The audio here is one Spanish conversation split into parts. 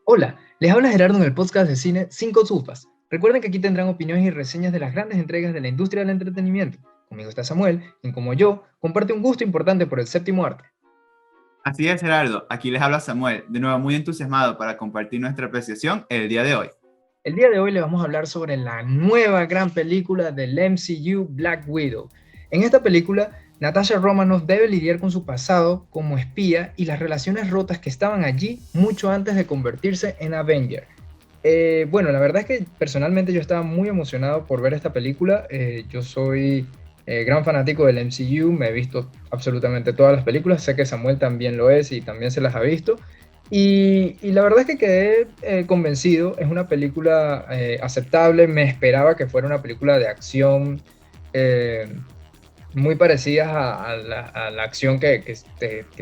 Hola, les habla Gerardo en el podcast de cine Cinco Sufas. Recuerden que aquí tendrán opiniones y reseñas de las grandes entregas de la industria del entretenimiento. Conmigo está Samuel, quien como yo comparte un gusto importante por el séptimo arte. Así es, Gerardo. Aquí les habla Samuel, de nuevo muy entusiasmado para compartir nuestra apreciación el día de hoy. El día de hoy les vamos a hablar sobre la nueva gran película del MCU Black Widow. En esta película, Natasha Romanoff debe lidiar con su pasado como espía y las relaciones rotas que estaban allí mucho antes de convertirse en Avenger. Bueno, la verdad es que personalmente yo estaba muy emocionado por ver esta película. Yo soy gran fanático del MCU, me he visto absolutamente todas las películas, sé que Samuel también lo es y también se las ha visto. Y la verdad es que quedé convencido, es una película aceptable, me esperaba que fuera una película de acción eh, muy parecidas a la acción que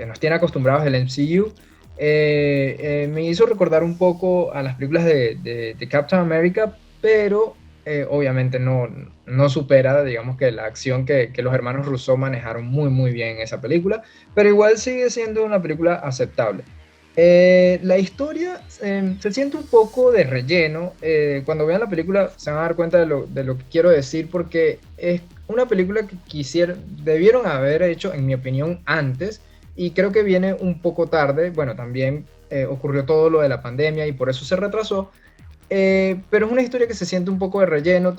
nos tiene acostumbrados el MCU. Me hizo recordar un poco a las películas de Captain America, pero obviamente no supera, digamos que la acción que los hermanos Russo manejaron muy bien en esa película, pero igual sigue siendo una película aceptable. La historia se siente un poco de relleno. Cuando vean la película se van a dar cuenta de lo que quiero decir, porque es una película que debieron haber hecho, en mi opinión, antes, y creo que viene un poco tarde. Bueno, también ocurrió todo lo de la pandemia y por eso se retrasó, pero es una historia que se siente un poco de relleno,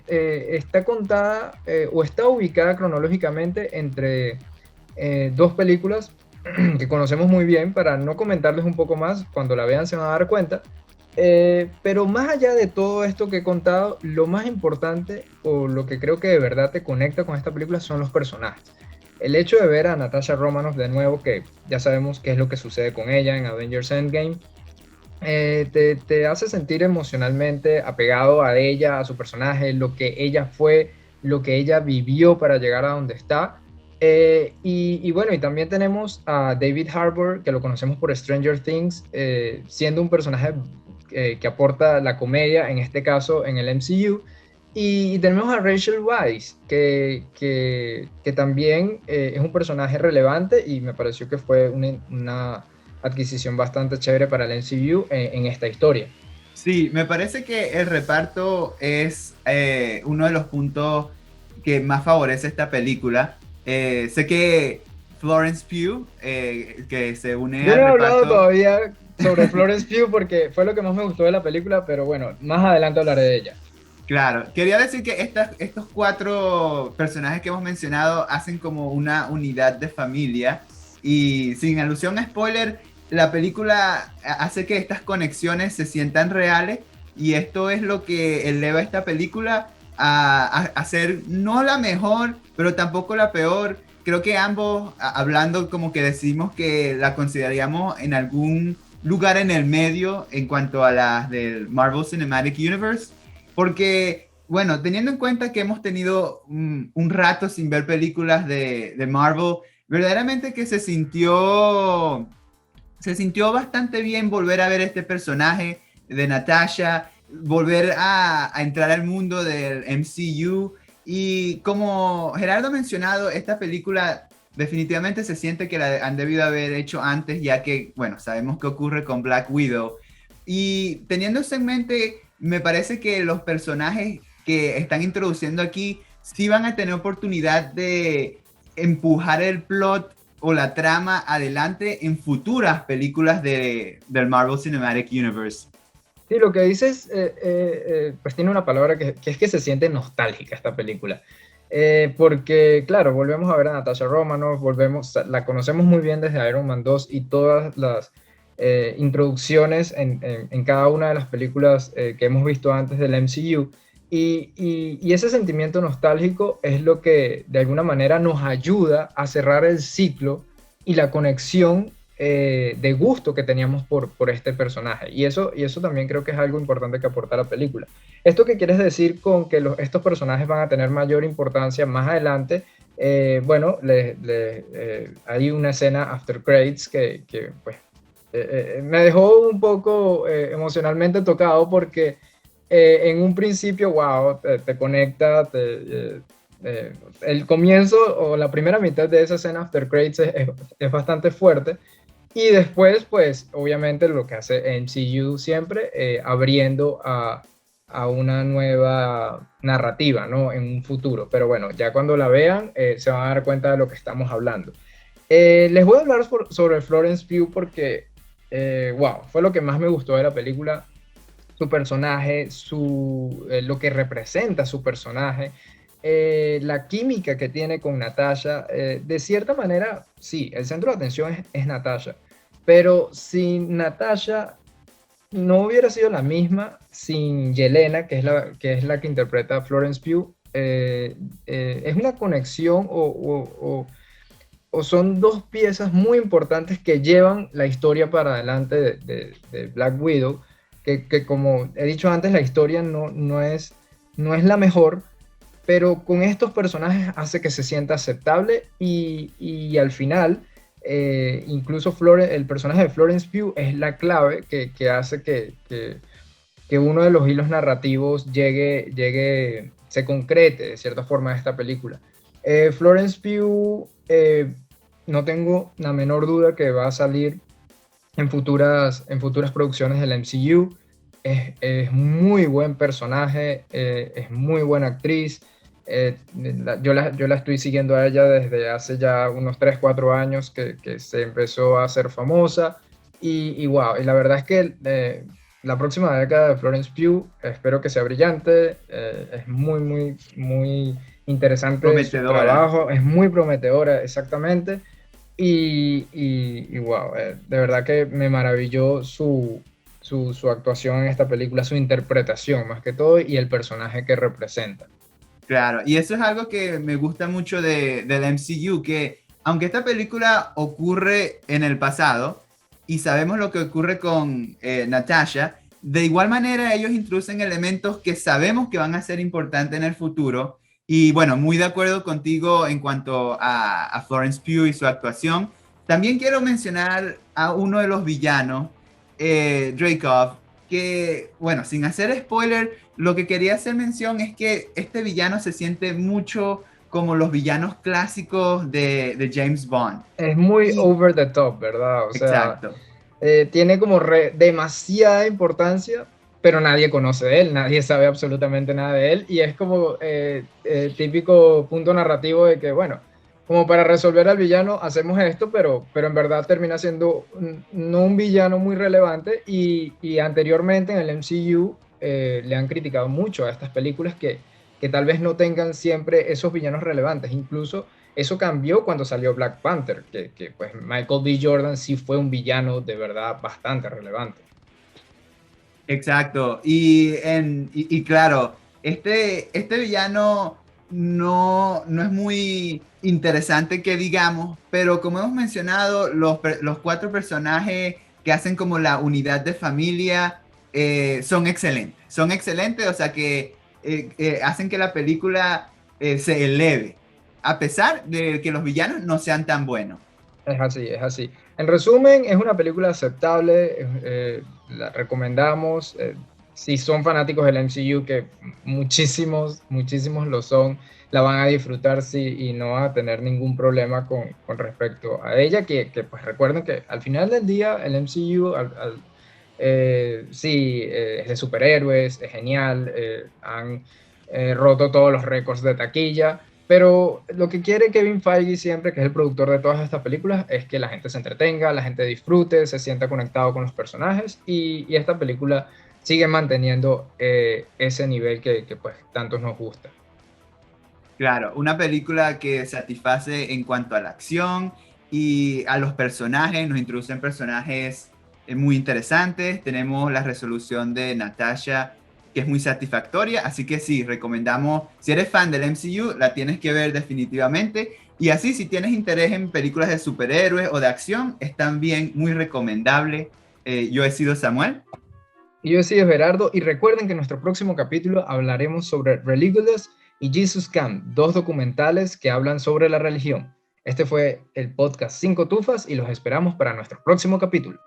está contada o está ubicada cronológicamente entre dos películas que conocemos muy bien. Para no comentarles un poco más, cuando la vean se van a dar cuenta. Pero más allá de todo esto que he contado, lo más importante o lo que creo que de verdad te conecta con esta película son los personajes. El hecho de ver a Natasha Romanoff de nuevo, que ya sabemos qué es lo que sucede con ella en Avengers Endgame, te hace sentir emocionalmente apegado a ella, a su personaje, lo que ella fue, lo que ella vivió para llegar a donde está. Y bueno, y también tenemos a David Harbour, que lo conocemos por Stranger Things, siendo un personaje que aporta la comedia, en este caso en el MCU. Y tenemos a Rachel Weisz, que también es un personaje relevante y me pareció que fue una adquisición bastante chévere para el MCU en esta historia. Sí, me parece que el reparto es uno de los puntos que más favorece esta película. Sé que Florence Pugh, que se une Yo al no he hablado reparto. todavía sobre Florence Pugh porque fue lo que más me gustó de la película, pero bueno, más adelante hablaré de ella. Claro, quería decir que estos cuatro personajes que hemos mencionado hacen como una unidad de familia y sin alusión a spoiler, la película hace que estas conexiones se sientan reales y esto es lo que eleva esta película a ser no la mejor, pero tampoco la peor. Creo que ambos, hablando como que decimos que la consideraríamos en algún lugar en el medio en cuanto a las del Marvel Cinematic Universe. Porque, bueno, teniendo en cuenta que hemos tenido un rato sin ver películas de Marvel, verdaderamente que se sintió bastante bien volver a ver este personaje de Natasha, volver a entrar al mundo del MCU. Y como Gerardo ha mencionado, esta película definitivamente se siente que la han debido haber hecho antes, ya que, bueno, sabemos qué ocurre con Black Widow. Y teniendo eso en mente, me parece que los personajes que están introduciendo aquí sí van a tener oportunidad de empujar el plot o la trama adelante en futuras películas del Marvel Cinematic Universe. Sí, lo que dices, pues tiene una palabra que es que se siente nostálgica esta película. Porque, claro, volvemos a ver a Natasha Romanoff, la conocemos muy bien desde Iron Man 2 y todas las introducciones en cada una de las películas que hemos visto antes del MCU. Y ese sentimiento nostálgico es lo que de alguna manera nos ayuda a cerrar el ciclo y la conexión de gusto que teníamos por este personaje. Y eso también creo que es algo importante que aporta la película. ¿Esto qué quieres decir con que estos personajes van a tener mayor importancia más adelante? Bueno, hay una escena after credits que pues, me dejó un poco emocionalmente tocado porque en un principio, wow, te conecta, el comienzo o la primera mitad de esa escena after credits es bastante fuerte. Y después, pues, obviamente lo que hace MCU siempre, abriendo a una nueva narrativa, ¿no? En un futuro. Pero bueno, ya cuando la vean, se van a dar cuenta de lo que estamos hablando. Les voy a hablar sobre Florence Pugh porque, wow, fue lo que más me gustó de la película. Su personaje, lo que representa su personaje, la química que tiene con Natasha. De cierta manera, sí, el centro de atención es Natasha, pero sin Natasha no hubiera sido la misma sin Yelena, que es la que interpreta a Florence Pugh. Es una conexión o son dos piezas muy importantes que llevan la historia para adelante de Black Widow, que como he dicho antes, la historia no es la mejor, pero con estos personajes hace que se sienta aceptable y al final, incluso el personaje de Florence Pugh es la clave que hace que uno de los hilos narrativos se concrete de cierta forma en esta película. Florence Pugh, no tengo la menor duda que va a salir en futuras producciones del MCU. Es muy buen personaje, es muy buena actriz. Yo la estoy siguiendo a ella desde hace ya unos 3 4 años que se empezó a hacer famosa. Y wow, y la verdad es que la próxima década de Florence Pugh espero que sea brillante. Es muy, muy, muy interesante su Prometedora. trabajo, es muy prometedora, exactamente. Y wow, de verdad que me maravilló su actuación en esta película, su interpretación más que todo y el personaje que representa. Claro, y eso es algo que me gusta mucho del MCU, que aunque esta película ocurre en el pasado y sabemos lo que ocurre con Natasha, de igual manera ellos introducen elementos que sabemos que van a ser importantes en el futuro. Y bueno, muy de acuerdo contigo en cuanto a Florence Pugh y su actuación. También quiero mencionar a uno de los villanos, Dreykov, que, bueno, sin hacer spoiler, lo que quería hacer mención es que este villano se siente mucho como los villanos clásicos de James Bond. Es muy Y, over the top, ¿verdad? O sea, exacto. tiene como demasiada importancia, pero nadie conoce de él, nadie sabe absolutamente nada de él, y es como típico punto narrativo de que, bueno, como para resolver al villano hacemos esto, pero en verdad termina siendo no un villano muy relevante, y anteriormente en el MCU le han criticado mucho a estas películas que tal vez no tengan siempre esos villanos relevantes. Incluso eso cambió cuando salió Black Panther, que pues Michael B. Jordan sí fue un villano de verdad bastante relevante. Exacto. Y claro, este villano no es muy interesante que digamos, pero como hemos mencionado, los cuatro personajes que hacen como la unidad de familia son excelentes. Son excelentes, o sea que hacen que la película se eleve, a pesar de que los villanos no sean tan buenos. Es así, es así. En resumen, es una película aceptable, la recomendamos. Si son fanáticos del MCU, que muchísimos, muchísimos lo son, la van a disfrutar, sí, y no van a tener ningún problema con respecto a ella, que pues recuerden que al final del día el MCU sí, es de superhéroes, es genial, han roto todos los récords de taquilla, pero lo que quiere Kevin Feige siempre, que es el productor de todas estas películas, es que la gente se entretenga, la gente disfrute, se sienta conectado con los personajes, y esta película sigue manteniendo ese nivel que pues tantos nos gusta. Claro, una película que satisface en cuanto a la acción y a los personajes, nos introducen personajes muy interesantes, tenemos la resolución de Natasha que es muy satisfactoria, así que sí, recomendamos, si eres fan del MCU, la tienes que ver definitivamente, y así si tienes interés en películas de superhéroes o de acción, es también muy recomendable. Yo he sido Samuel. Y yo soy Gerardo, y recuerden que en nuestro próximo capítulo hablaremos sobre Religulous y Jesus Camp, dos documentales que hablan sobre la religión. Este fue el podcast Cinco Tufas y los esperamos para nuestro próximo capítulo.